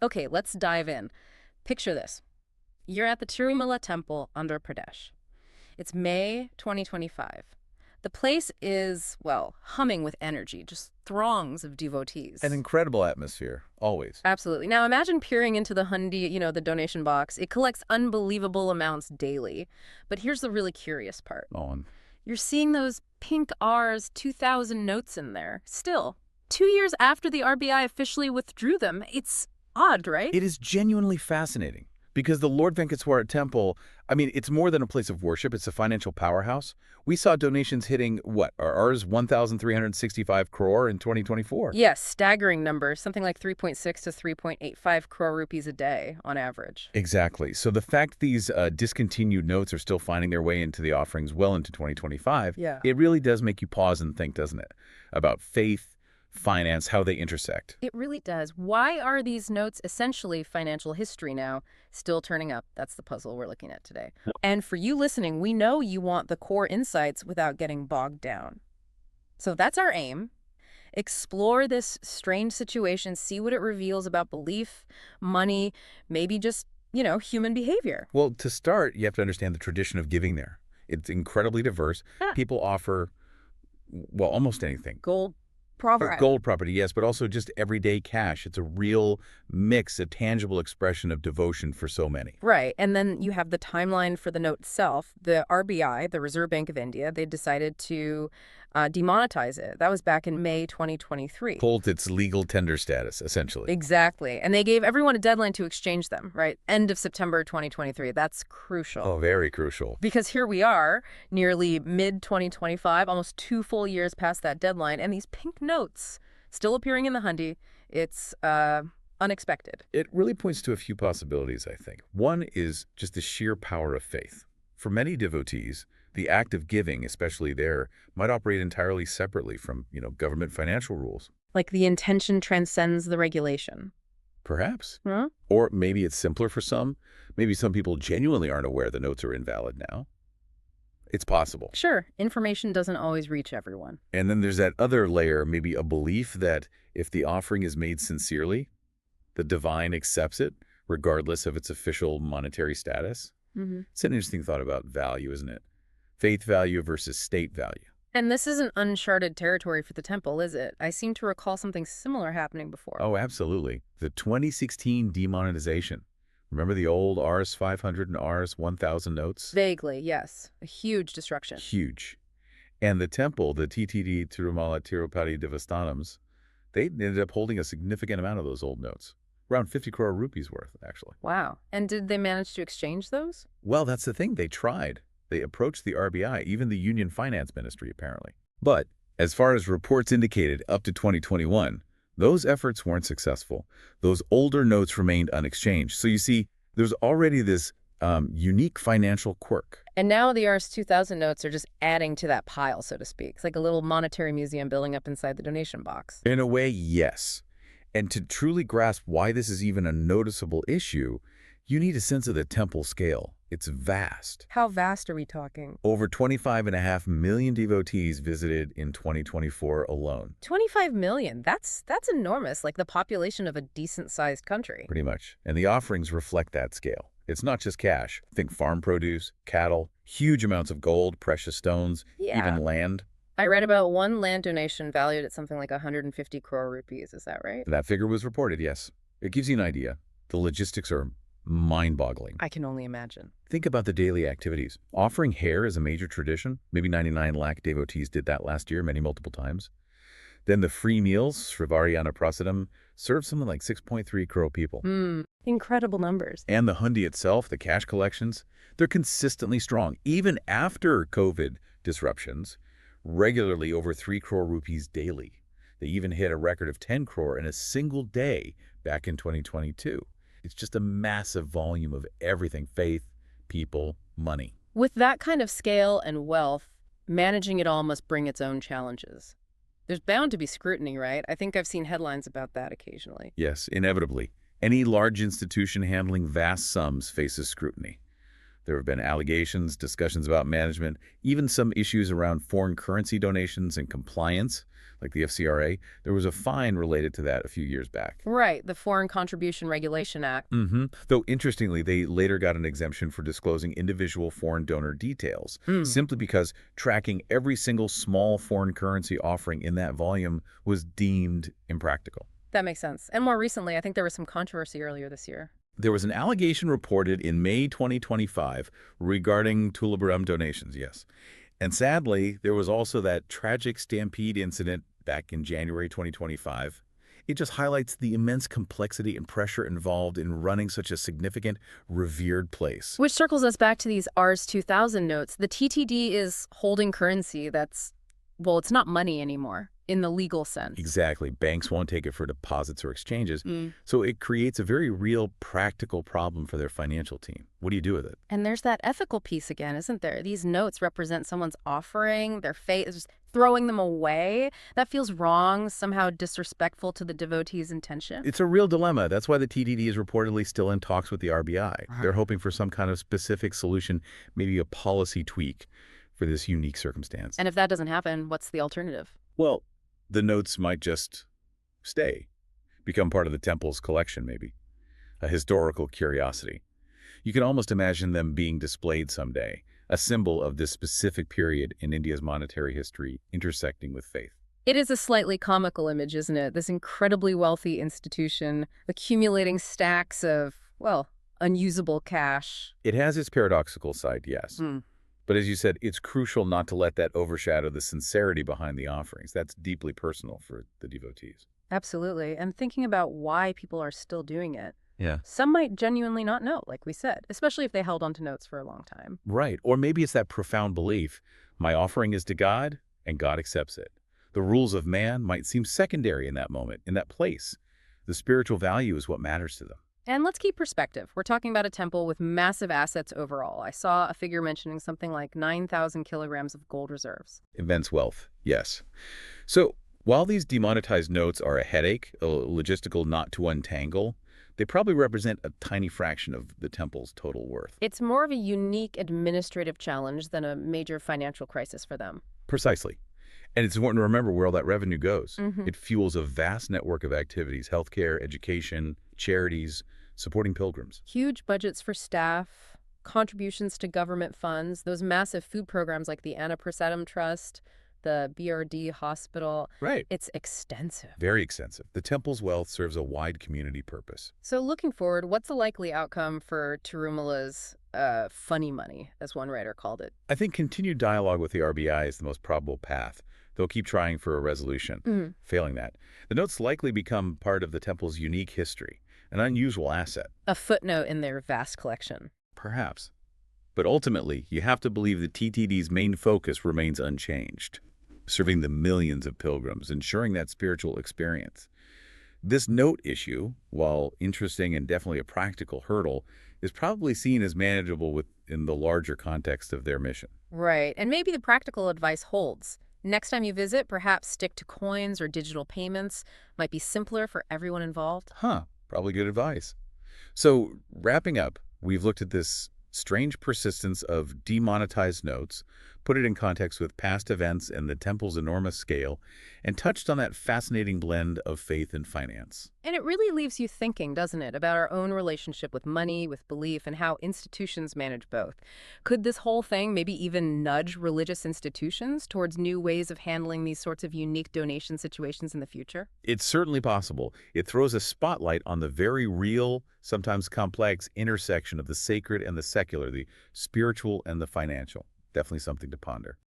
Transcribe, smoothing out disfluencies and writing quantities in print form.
Okay, let's dive in. Picture this. You're at the Tirumala Temple, Andhra Pradesh. It's May 2025. The place is, well, humming with energy, just throngs of An devotees. incredible atmosphere, always. Absolutely. Now imagine peering into the Hundi, the donation box. It collects unbelievable amounts daily. But here's the really curious part. On. You're seeing those pink Rs 2000 notes in there. Still, 2 years after the RBI officially withdrew them. It's odd, right? It is genuinely fascinating because the Lord Venkateswara Temple, I mean, it's more than a place of worship. It's a financial powerhouse. We saw donations hitting, what, ours 1,365 crore in 2024. Yes, staggering numbers, something like 3.6 to 3.85 crore rupees a day on average. Exactly. So the fact these discontinued notes are still finding their way into the offerings well into 2025, Yeah. it really does make you pause and think, doesn't it, about faith, finance, how they intersect. It really does. Why are these notes, essentially financial history now, still turning up? That's the puzzle we're looking at today. And for you listening, we know you want the core insights without getting bogged down. So that's our aim. Explore this strange situation, see what it reveals about belief, money, maybe just, human behavior. Well, to start, you have to understand the tradition of giving there. It's incredibly diverse. Ah. People offer, well, almost anything. Gold proverb. Gold property, yes, but also just everyday cash. It's a real mix, a tangible expression of devotion for so many. Right. And then you have the timeline for the note itself. The RBI, the Reserve Bank of India, they decided to demonetize it. That was back in May 2023. Pulled its legal tender status, essentially. Exactly. And they gave everyone a deadline to exchange them, right? End of September 2023. That's crucial. Oh, very crucial. Because here we are, nearly mid-2025, almost 2 full years past that deadline, and these pink notes still appearing in the Hundi. It's unexpected. It really points to a few possibilities, I think. One is just the sheer power of faith. For many devotees, the act of giving, especially there, might operate entirely separately from, government financial rules. Like the intention transcends the regulation. Perhaps. Huh? Or maybe it's simpler for some. Maybe some people genuinely aren't aware the notes are invalid now. It's possible. Sure, information doesn't always reach everyone. And then there's that other layer, maybe a belief that if the offering is made sincerely, the divine accepts it, regardless of its official monetary status. Mm-hmm. It's an interesting thought about value, isn't it? Faith value versus state value. And this isn't uncharted territory for the temple, is it? I seem to recall something similar happening before. Oh, absolutely. The 2016 demonetization. Remember the old Rs 500 and Rs 1000 notes? Vaguely, yes. A huge destruction. Huge. And the temple, the TTD Tirumala Tirupati Devasthanams, they ended up holding a significant amount of those old notes. Around 50 crore rupees worth, actually. Wow. And did they manage to exchange those? Well, that's the thing. They tried. They approached the RBI, even the Union Finance Ministry, apparently. But as far as reports indicated up to 2021, those efforts weren't successful. Those older notes remained unexchanged. So you see, there's already this unique financial quirk. And now the Rs 2000 notes are just adding to that pile, so to speak. It's like a little monetary museum building up inside the donation box. In a way, yes. And to truly grasp why this is even a noticeable issue, you need a sense of the temple scale. It's vast. How vast are we talking? Over 25.5 million devotees visited in 2024 alone. 25 million. That's enormous, like the population of a decent-sized country. Pretty much. And the offerings reflect that scale. It's not just cash. Think farm produce, cattle, huge amounts of gold, precious stones, Yeah. even land. I read about one land donation valued at something like 150 crore rupees. Is that right? That figure was reported, yes. It gives you an idea. The logistics are mind-boggling. I can only imagine. Think about the daily activities. Offering hair is a major tradition. Maybe 99 lakh devotees did that last year, many multiple times. Then the free meals, Srivariyana Prasadam, served something like 6.3 crore people. Incredible numbers. And the Hundi itself, the cash collections, they're consistently strong. Even after COVID disruptions, regularly over 3 crore rupees daily. They even hit a record of 10 crore in a single day back in 2022. It's just a massive volume of everything: faith, people, money. With that kind of scale and wealth, managing it all must bring its own challenges. There's bound to be scrutiny, right? I think I've seen headlines about that occasionally. Yes, inevitably. Any large institution handling vast sums faces scrutiny. There have been allegations, discussions about management, even some issues around foreign currency donations and compliance, like the FCRA. There was a fine related to that a few years back. Right, the Foreign Contribution Regulation Act. Though, interestingly, they later got an exemption for disclosing individual foreign donor details, simply because tracking every single small foreign currency offering in that volume was deemed impractical. That makes sense. And more recently, I think there was some controversy earlier this year. There was an allegation reported in May 2025 regarding Tulabaram donations, yes. And sadly, there was also that tragic stampede incident back in January 2025. It just highlights the immense complexity and pressure involved in running such a significant, revered place. Which circles us back to these Rs 2000 notes. The TTD is holding currency that's, well, it's not money anymore in the legal sense. Exactly. Banks won't take it for deposits or exchanges. So it creates a very real, practical problem for their financial team. What do you do with it? And there's that ethical piece again, isn't there? These notes represent someone's offering, their faith, just throwing them away. That feels wrong, somehow disrespectful to the devotee's intention. It's a real dilemma. That's why the TTD is reportedly still in talks with the RBI. They're hoping for some kind of specific solution, maybe a policy tweak for this unique circumstance. And if that doesn't happen, what's the alternative? Well, the notes might just stay, become part of the temple's collection maybe, a historical curiosity. You can almost imagine them being displayed someday, a symbol of this specific period in India's monetary history intersecting with faith. It is a slightly comical image, isn't it? This incredibly wealthy institution accumulating stacks of, well, unusable cash. It has its paradoxical side, yes. But as you said, it's crucial not to let that overshadow the sincerity behind the offerings. That's deeply personal for the devotees. Absolutely. And thinking about why people are still doing it. Yeah. Some might genuinely not know, like we said, especially if they held onto notes for a long time. Right. Or maybe it's that profound belief, my offering is to God, and God accepts it. The rules of man might seem secondary in that moment, in that place. The spiritual value is what matters to them. And let's keep perspective. We're talking about a temple with massive assets overall. I saw a figure mentioning something like 9,000 kilograms of gold reserves. Immense wealth, yes. So while these demonetized notes are a headache, a logistical knot to untangle, they probably represent a tiny fraction of the temple's total worth. It's more of a unique administrative challenge than a major financial crisis for them. Precisely. And it's important to remember where all that revenue goes. It fuels a vast network of activities, healthcare, education, charities, supporting pilgrims. Huge budgets for staff, contributions to government funds, those massive food programs like the Anna Prasadam Trust, the BRD hospital. Right. It's extensive. Very extensive. The temple's wealth serves a wide community purpose. So looking forward, what's the likely outcome for Tirumala's funny money, as one writer called it? I think continued dialogue with the RBI is the most probable path. They'll keep trying for a resolution. Failing that, the notes likely become part of the temple's unique history, an unusual asset. A footnote in their vast collection. Perhaps. But ultimately, you have to believe the TTD's main focus remains unchanged, serving the millions of pilgrims, ensuring that spiritual experience. This note issue, while interesting and definitely a practical hurdle, is probably seen as manageable within the larger context of their mission. Right, and maybe the practical advice holds. Next time you visit, perhaps stick to coins or digital payments. Might be simpler for everyone involved. Probably good advice. So, wrapping up, we've looked at this strange persistence of demonetized notes, put it in context with past events and the temple's enormous scale, and touched on that fascinating blend of faith and finance. And it really leaves you thinking, doesn't it, about our own relationship with money, with belief, and how institutions manage both. Could this whole thing maybe even nudge religious institutions towards new ways of handling these sorts of unique donation situations in the future? It's certainly possible. It throws a spotlight on the very real, sometimes complex intersection of the sacred and the secular, the spiritual and the financial. Definitely something to ponder.